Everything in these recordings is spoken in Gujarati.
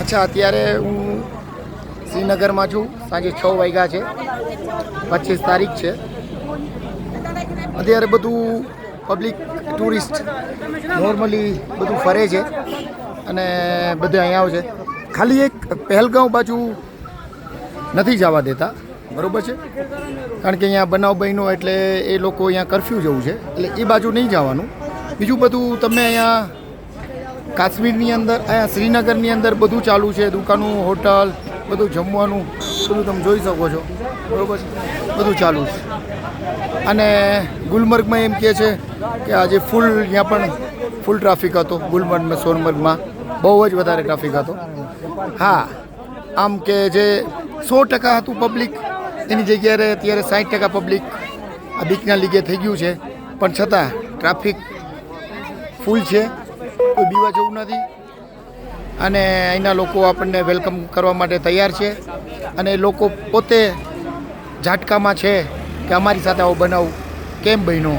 અચ્છા, અત્યારે હું શ્રીનગરમાં છું. સાંજે 6 વાગ્યા છે. 25 તારીખ છે. અત્યારે બધું પબ્લિક ટુરિસ્ટ નોર્મલી બધું ફરે છે અને બધે અહીંયા આવે છે. ખાલી એક પહેલગાંવ બાજુ નથી જવા દેતા, બરાબર છે, કારણ કે અહીંયા બનાવ બન્યો એટલે એ લોકો અહીંયા કરફ્યુ જેવું છે, એટલે એ બાજુ નહીં જવાનું. બીજું બધું તમે અહીંયા કાશ્મીરની અંદર, અહીંયા શ્રીનગરની અંદર બધું ચાલુ છે. દુકાનો, હોટલ, બધું જમવાનું બધું તમે જોઈ શકો છો, બરાબર છે, બધું ચાલુ છે. અને ગુલમર્ગમાં એમ કહે છે કે આજે ફૂલ, ત્યાં પણ ફૂલ ટ્રાફિક હતો. ગુલમર્ગમાં, સોનમર્ગમાં બહુ જ વધારે ટ્રાફિક હતો. હા, આમ કે જે 100% હતું પબ્લિક, એની જગ્યાએ અત્યારે 60% પબ્લિક આ બીકના લીધે થઈ ગયું છે. પણ છતાં ટ્રાફિક ફૂલ છે, કોઈ બીવા જેવું નથી. અને અહીંના લોકો આપણને વેલકમ કરવા માટે તૈયાર છે. અને લોકો પોતે ઝાટકામાં છે કે અમારી સાથે આવો બનાવ કેમ બન્યો,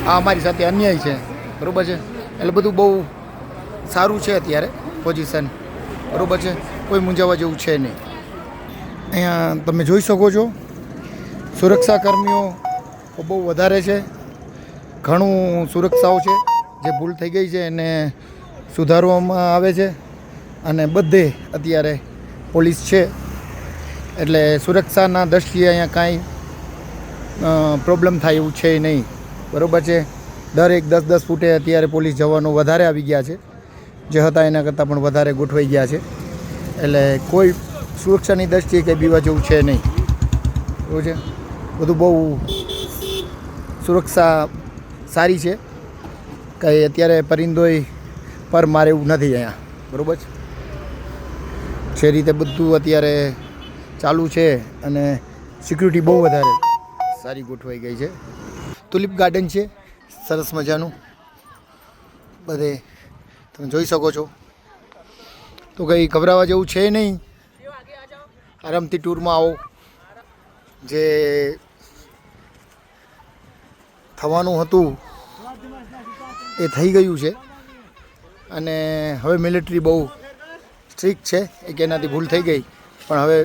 આ અમારી સાથે અન્યાય છે, બરાબર છે. એટલે બધું બહુ સારું છે અત્યારે પોઝિશન, બરાબર છે, કોઈ મૂંઝાવા જેવું છે નહીં. અહીંયા તમે જોઈ શકો છો સુરક્ષા કર્મીઓ બહુ વધારે છે. ઘણું સુરક્ષાઓ છે જે ભૂલ થઈ ગઈ છે એને સુધારવામાં આવે છે. અને બધે અત્યારે પોલીસ છે, એટલે સુરક્ષાના દૃષ્ટિએ અહીંયા કાંઈ પ્રોબ્લેમ થાય એવું છે નહીં, બરાબર છે. દરેક 10-10 ફૂટે અત્યારે પોલીસ જવાનો વધારે આવી ગયા છે, જે હતા એના કરતાં પણ વધારે ગોઠવાઈ ગયા છે. એટલે કોઈ સુરક્ષાની દૃષ્ટિએ કંઈ બીવા જેવું છે નહીં, બરાબર છે. બધું બહુ સુરક્ષા સારી છે, કંઈ અત્યારે પરિંદોય પર મારે એવું નથી અહીંયા, બરાબર છે. જે રીતે બધું અત્યારે ચાલુ છે અને સિક્યુરિટી બહુ વધારે સારી ગોઠવાઈ ગઈ છે. તુલિપ ગાર્ડન છે સરસ મજાનું, બધે તમે જોઈ શકો છો. તો કંઈ ગભરાવા જેવું છે નહીં, આરામથી ટૂરમાં આવો. જે થવાનું હતું એ થઈ ગયું છે. અને હવે મિલિટરી બહુ સ્ટ્રિક્ટ છે, એક એનાથી ભૂલ થઈ ગઈ, પણ હવે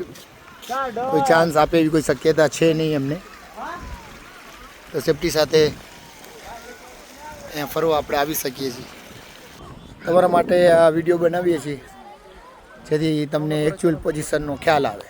કોઈ ચાન્સ આપે એવી કોઈ શક્યતા છે નહીં એમને. તો સેફટી સાથે અહીંયા ફરવા આપણે આવી શકીએ છીએ. તમારા માટે આ વિડીયો બનાવીએ છીએ જેથી તમને એકચ્યુઅલ પોઝિશનનો ખ્યાલ આવે.